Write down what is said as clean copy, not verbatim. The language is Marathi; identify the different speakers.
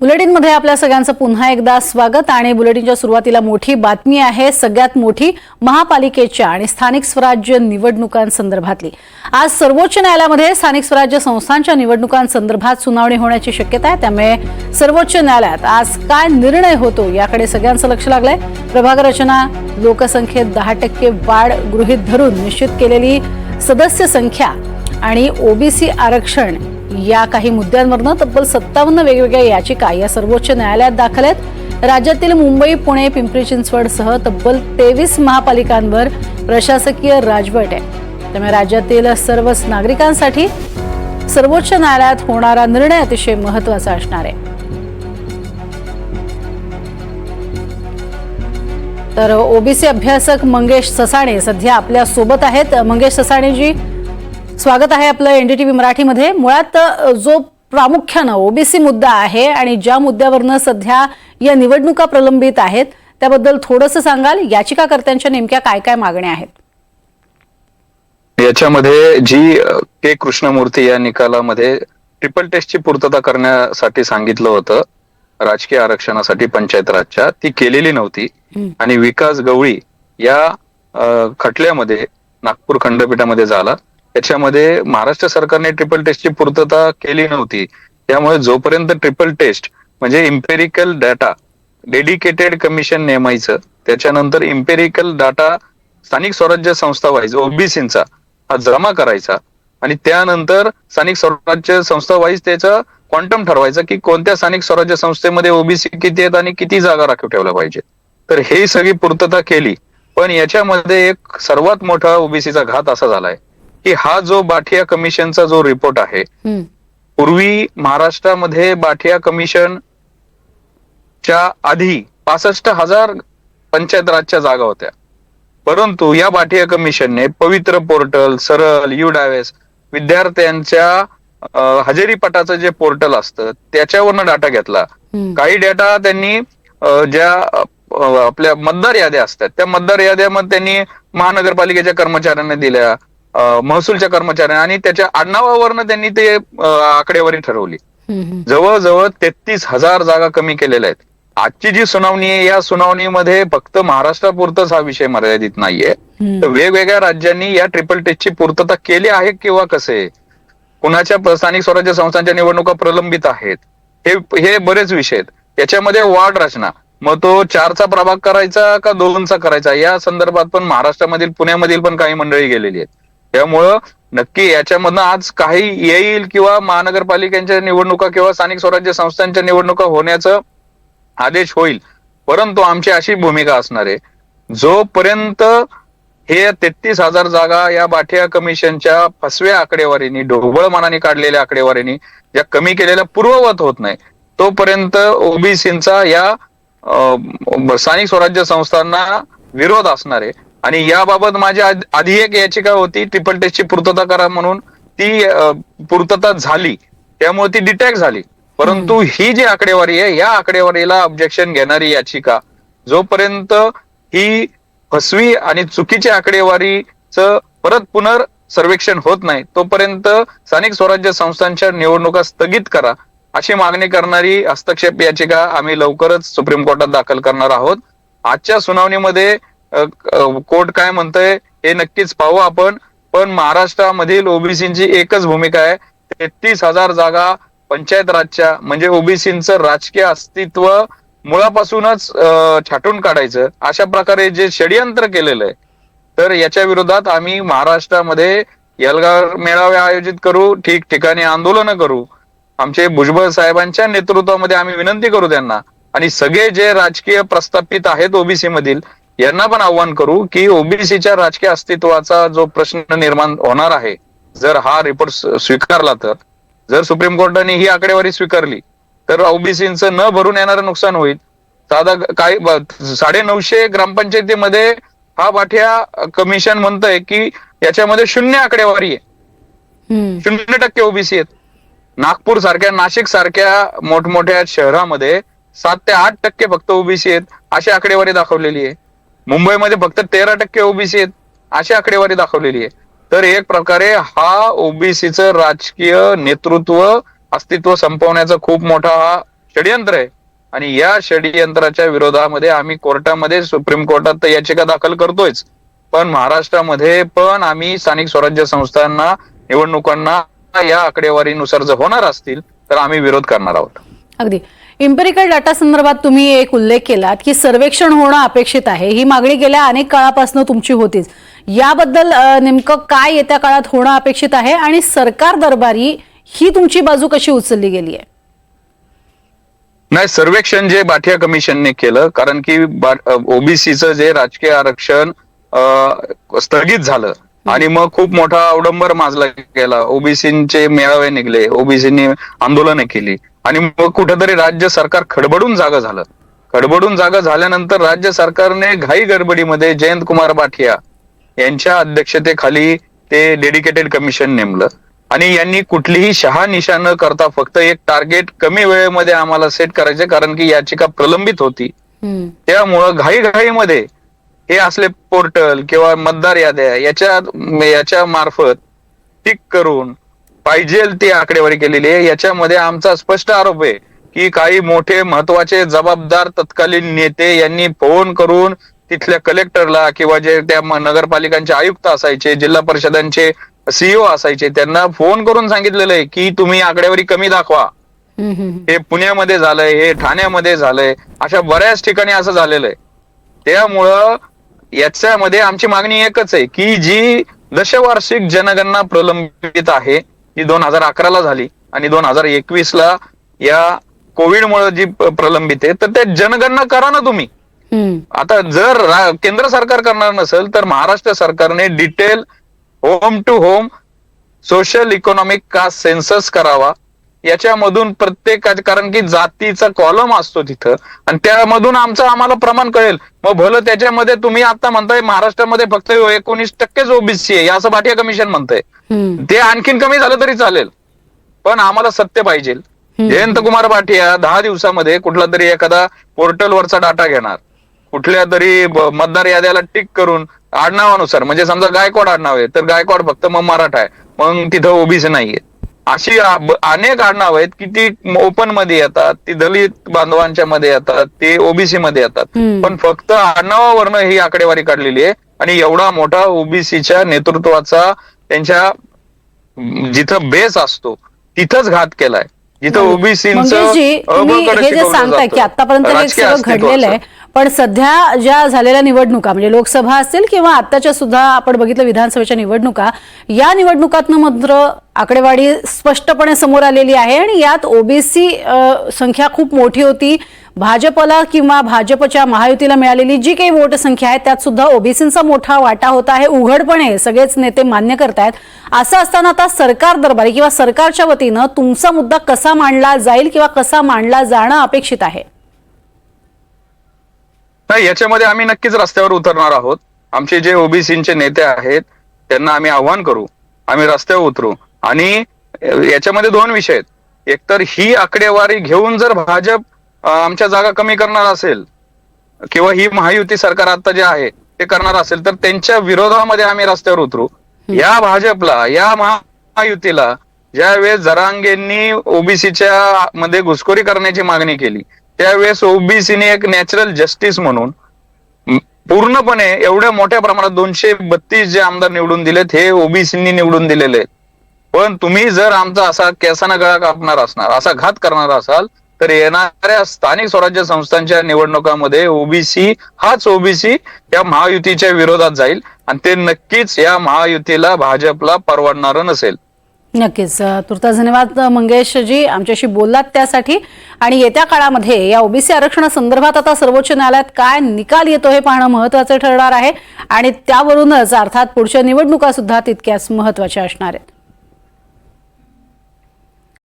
Speaker 1: बुलेटिनमध्ये आपल्या सगळ्यांचं पुन्हा एकदा स्वागत आणि बुलेटिनच्या सुरुवातीला मोठी बातमी आहे. सगळ्यात मोठी महापालिकेच्या आणि स्थानिक स्वराज्य निवडणुकांसंदर्भातली. आज सर्वोच्च न्यायालयामध्ये स्थानिक स्वराज्य संस्थांच्या निवडणुकांसंदर्भात सुनावणी होण्याची शक्यता आहे. त्यामुळे सर्वोच्च न्यायालयात आज काय निर्णय होतो याकडे सगळ्यांचं लक्ष लागलंय. प्रभाग रचना, लोकसंख्येत 10% वाढ गृहीत धरून निश्चित केलेली सदस्य संख्या आणि ओबीसी आरक्षण या काही मुद्द्यांवरनं तब्बल 57 वेगवेगळ्या याचिका या सर्वोच्च न्यायालयात दाखल आहेत. राज्यातील मुंबई, पुणे, पिंपरी चिंचवडसह तब्बल 23 महापालिकांवर प्रशासकीय राजवट आहे. त्यामुळे राज्यातील सर्व नागरिकांसाठी सर्वोच्च न्यायालयात होणारा निर्णय अतिशय महत्त्वाचा असणार आहे. तर ओबीसी अभ्यासक मंगेश ससाणे सध्या आपल्या सोबत आहेत. मंगेश ससाणेजी, स्वागत आहे आपलं एनडीटीव्ही मराठीमध्ये. मुळात जो प्रामुख्यानं ओबीसी मुद्दा आहे आणि ज्या मुद्द्यावरनं सध्या या निवडणुका प्रलंबित आहेत त्याबद्दल थोडंसं सांगाल. याचिकाकर्त्यांच्या नेमक्या काय काय मागण्या आहेत?
Speaker 2: याच्यामध्ये जी के कृष्णमूर्ती या निकालामध्ये ट्रिपल टेस्टची पूर्तता करण्यासाठी सांगितलं होतं राजकीय आरक्षणासाठी पंचायत राजच्या, ती केलेली नव्हती. आणि विकास गवळी या खटल्यामध्ये नागपूर खंडपीठामध्ये झाला. त्याच्यामध्ये महाराष्ट्र सरकारने ट्रिपल टेस्टची पूर्तता केली नव्हती. त्यामुळे जोपर्यंत ट्रिपल टेस्ट म्हणजे इम्पेरिकल डाटा डेडिकेटेड कमिशन नेमायचं, त्याच्यानंतर इम्पेरिकल डाटा स्थानिक स्वराज्य संस्था वाईज ओबीसीचा हा जमा करायचा आणि त्यानंतर स्थानिक स्वराज्य संस्था वाईज त्याचा क्वांटम ठरवायचा की कोणत्या स्थानिक स्वराज्य संस्थेमध्ये ओबीसी किती आहेत आणि किती जागा राखीव ठेवल्या पाहिजे. तर हे सगळी पूर्तता केली. पण याच्यामध्ये एक सर्वात मोठा ओबीसीचा घात असा झालाय की हा जो बाठिया कमिशनचा जो रिपोर्ट आहे, पूर्वी महाराष्ट्रामध्ये बाठिया कमिशनच्या आधी 65,000 पंचायत राजच्या जागा होत्या. परंतु या बाठिया कमिशनने पवित्र पोर्टल, सरळ, युडावेस विद्यार्थ्यांच्या हजेरी पटाचं जे पोर्टल असतं त्याच्यावरनं डाटा घेतला. काही डाटा त्यांनी ज्या आपल्या मतदार याद्या असतात त्या मतदार याद्यामध्ये त्यांनी महानगरपालिकेच्या कर्मचाऱ्यांना दिल्या, महसूलच्या कर्मचाऱ्यांना, आणि त्याच्या आडनावावरनं त्यांनी ते आकडेवारी ठरवली. जवळजवळ 33,000 जागा कमी केलेल्या आहेत. आजची जी सुनावणी आहे या सुनावणीमध्ये फक्त महाराष्ट्रापुरतच हा विषय मर्यादित नाहीये. तर वेगवेगळ्या राज्यांनी या ट्रिपल टेस्टची पूर्तता केली आहे किंवा कसे, कुणाच्या स्थानिक स्वराज्य संस्थांच्या निवडणुका प्रलंबित आहेत, हे बरेच विषय आहेत. याच्यामध्ये वार्ड रचना, मग तो 4चा प्रभाग करायचा का 2चा करायचा, या संदर्भात पण महाराष्ट्रामधील पुण्यामधील पण काही मंडळी गेलेली आहेत. त्यामुळं नक्की याच्यामधनं आज काही येईल किंवा महानगरपालिकांच्या निवडणुका किंवा स्थानिक स्वराज्य संस्थांच्या निवडणुका होण्याचं आदेश होईल. परंतु आमची अशी भूमिका असणार आहे, जोपर्यंत हे 33,000 जागा या बाठिया कमिशनच्या फसव्या आकडेवारीनी, ढोबळ मनाने काढलेल्या आकडेवारीनी या कमी केलेल्या पूर्ववत होत नाही, तोपर्यंत ओबीसीचा या स्थानिक स्वराज्य संस्थांना विरोध असणार आहे. आणि याबाबत माझी आधी एक याचिका होती ट्रिपल टेस्टची पूर्तता करा म्हणून, ती पूर्तता झाली, त्यामुळे ती डिटॅक्ट झाली. परंतु ही जी आकडेवारी आहे या आकडेवारीला ऑब्जेक्शन घेणारी याचिका, जोपर्यंत ही फसवी आणि चुकीची आकडेवारीचं परत पुनर्सर्वेक्षण होत नाही तोपर्यंत स्थानिक स्वराज्य संस्थांच्या निवडणुका स्थगित करा अशी मागणी करणारी हस्तक्षेप याचिका आम्ही लवकरच सुप्रीम कोर्टात दाखल करणार आहोत. आजच्या सुनावणीमध्ये कोर्ट काय म्हणतंय हे नक्कीच पाहू आपण. पण महाराष्ट्रामधील ओबीसींची एकच भूमिका आहे, 33,000 जागा पंचायत राजच्या म्हणजे ओबीसींचं राजकीय अस्तित्व मुळापासूनच छाटून काढायचं, अशा प्रकारे जे षडयंत्र केलेलं आहे, तर याच्या विरोधात आम्ही महाराष्ट्रामध्ये एल्गार मेळावे आयोजित करू, ठिकठिकाणी आंदोलनं करू. आमचे भुजबळ साहेबांच्या नेतृत्वामध्ये आम्ही विनंती करू त्यांना, आणि सगळे जे राजकीय प्रस्थापित आहेत ओबीसी मधील यांना पण आव्हान करू की ओबीसीच्या राजकीय अस्तित्वाचा जो प्रश्न निर्माण होणार आहे, जर हा रिपोर्ट स्वीकारला, तर जर सुप्रीम कोर्टाने ही आकडेवारी स्वीकारली तर ओबीसींचं न भरून येणारं नुकसान होईल. साधा काही 950 ग्रामपंचायतीमध्ये हा बाठिया कमिशन म्हणतंय की याच्यामध्ये 0 आकडेवारी आहे, 0% ओबीसी आहेत. नागपूर सारख्या, नाशिक सारख्या मोठमोठ्या शहरामध्ये 7 ते 8% फक्त ओबीसी आहेत अशी आकडेवारी दाखवलेली आहे. मुंबईमध्ये फक्त 13% ओबीसी आहेत अशी आकडेवारी दाखवलेली आहे. तर एक प्रकारे हा ओबीसीचं राजकीय नेतृत्व अस्तित्व संपवण्याचा खूप मोठा हा षडयंत्र आहे आणि या षडयंत्राच्या विरोधामध्ये आम्ही कोर्टामध्ये, सुप्रीम कोर्टात तर याचिका दाखल करतोयच, पण महाराष्ट्रामध्ये पण आम्ही स्थानिक स्वराज्य संस्थांना, निवडणुकांना या आकडेवारीनुसार जर होणार असतील तर आम्ही विरोध करणार आहोत.
Speaker 1: अगदी इम्पेरिकल डाटा संदर्भात तुम्ही एक उल्लेख केलात की सर्वेक्षण होणं अपेक्षित आहे. ही मागणी गेल्या अनेक काळापासून तुमची होतीच. याबद्दल नेमकं काय येत्या काळात होणं अपेक्षित आहे आणि सरकार दरबारी ही तुमची बाजू कशी उचलली गेली आहे?
Speaker 2: नाही, सर्वेक्षण जे बाठिया कमिशनने केलं, कारण की ओबीसीचं जे राजकीय आरक्षण स्थगित झालं आणि मग खूप मोठा अवडंबर माजला गेला. ओबीसीचे मेळावे निघले, ओबीसीनी आंदोलने केली आणि मग कुठेतरी राज्य सरकार खडबडून जागं झालं. खडबडून जागं झाल्यानंतर राज्य सरकारने घाई गडबडीमध्ये जयंत कुमार बाठिया यांच्या अध्यक्षतेखाली ते डेडिकेटेड कमिशन नेमलं आणि यांनी कुठलीही शहानिशा न करता फक्त एक टार्गेट कमी वेळेमध्ये आम्हाला सेट करायचे, कारण की याचिका प्रलंबित होती. त्यामुळं घाईघाईमध्ये हे असले पोर्टल किंवा मतदार याद्या याच्या मार्फत टिक करून पाहिजे ती आकडेवारी केलेली आहे. याच्यामध्ये आमचा स्पष्ट आरोप आहे की काही मोठे महत्वाचे जबाबदार तत्कालीन नेते यांनी फोन करून तिथल्या कलेक्टरला किंवा जे त्या नगरपालिकांचे आयुक्त असायचे, जिल्हा परिषदांचे सीईओ असायचे, त्यांना फोन करून सांगितलेलं आहे की तुम्ही आकडेवारी कमी दाखवा. हे पुण्यामध्ये झालंय, हे ठाण्यामध्ये झालंय, अशा बऱ्याच ठिकाणी असं झालेलं आहे. त्यामुळं याच्यामध्ये आमची मागणी एकच आहे की जी दशवार्षिक जनगणना प्रलंबित आहे ती 2011ला झाली आणि 2021ला या कोविडमुळे जी प्रलंबित आहे, तर त्या जनगणना करा ना तुम्ही. आता जर केंद्र सरकार करणार नसेल तर महाराष्ट्र सरकारने detail home to home social economic caste census करावा. याच्यामधून प्रत्येक, कारण की जातीचा कॉलम असतो तिथं आणि त्यामधून आम्हाला प्रमाण कळेल. मग भलं त्याच्यामध्ये तुम्ही आता म्हणताय महाराष्ट्रामध्ये फक्त 19% ओबीसी आहे असं बाठिया कमिशन म्हणतंय, ते आणखीन कमी झालं तरी चालेल, पण आम्हाला सत्य पाहिजे. जयंत कुमार बाठिया 10 दिवसामध्ये कुठला तरी एखादा पोर्टलवरचा डाटा घेणार, कुठल्या तरी मतदार याद्याला टिक करून आडनावानुसार, म्हणजे समजा गायकवाड आडनाव आहे तर गायकवाड फक्त मग मराठा आहे, मग तिथं ओबीसी नाहीये. अशी अनेक आडनाव आहेत की ती ओपन मध्ये येतात, ती दलित बांधवांच्या मध्ये येतात, ते ओबीसी मध्ये येतात, पण फक्त आडनावावरनं ही आकडेवारी काढलेली आहे. आणि एवढा मोठा ओबीसीच्या नेतृत्वाचा त्यांच्या जिथं बेस असतो तिथंच घात केलाय, जिथं ओबीसींचं
Speaker 1: हे जे सांगताय की आतापर्यंत हे सगळं घडलेलं आहे, पण सध्या ज्या झालेल्या निवडणुका म्हणजे लोकसभा असतील किंवा आताच्या सुद्धा आपण बघितलं विधानसभेच्या निवडणुका, या निवडणुकातनं मात्र आकडेवारी स्पष्टपणे समोर आलेली आहे आणि यात ओबीसी संख्या खूप मोठी होती. भाजपला किंवा भाजपच्या महायुतीला मिळालेली जी काही वोट संख्या आहे त्यात सुद्धा ओबीसींचा मोठा वाटा होता, हे उघडपणे सगळेच नेते मान्य करतायत. असं असताना आता सरकार दरबारी किंवा सरकारच्या वतीनं तुमचा मुद्दा कसा मांडला जाईल किंवा कसा मांडला जाणं अपेक्षित आहे?
Speaker 2: नाही, याच्यामध्ये आम्ही नक्कीच रस्त्यावर उतरणार आहोत. आमचे जे ओबीसीचे नेते आहेत त्यांना आम्ही आव्हान करू, आम्ही रस्त्यावर उतरू. आणि याच्यामध्ये 2 विषय आहेत. एकतर ही आकडेवारी घेऊन जर भाजप आमच्या जागा कमी करणार असेल किंवा ही महायुती सरकार आता जे आहे ते करणार असेल तर त्यांच्या विरोधामध्ये आम्ही रस्त्यावर उतरू. या भाजपला, या महायुतीला ज्यावेळेस जरांगेंनी ओबीसीच्या मध्ये घुसखोरी करण्याची मागणी केली त्यावेळेस ओबीसीने एक नॅचरल जस्टिस म्हणून पूर्णपणे एवढ्या मोठ्या प्रमाणात 232 जे आमदार निवडून दिलेत हे ओबीसींनी निवडून दिलेले आहेत. पण तुम्ही जर आमचा असा केसाना गळा कापणार असणार, असा घात करणार असाल तर येणाऱ्या स्थानिक स्वराज्य संस्थांच्या निवडणुकांमध्ये ओबीसी हाच ओबीसी या महायुतीच्या विरोधात जाईल आणि ते नक्कीच या महायुतीला, भाजपला परवडणार नसेल.
Speaker 1: नक्कीच. तुर्तास धन्यवाद मंगेशजी, आमच्याशी बोललात त्यासाठी. आणि येत्या काळामध्ये या ओबीसी आरक्षणासंदर्भात आता सर्वोच्च न्यायालयात काय निकाल येतो हे पाहणं महत्त्वाचं ठरणार आहे आणि त्यावरूनच अर्थात पुढच्या निवडणुका सुद्धा तितक्याच महत्त्वाच्या असणार आहेत.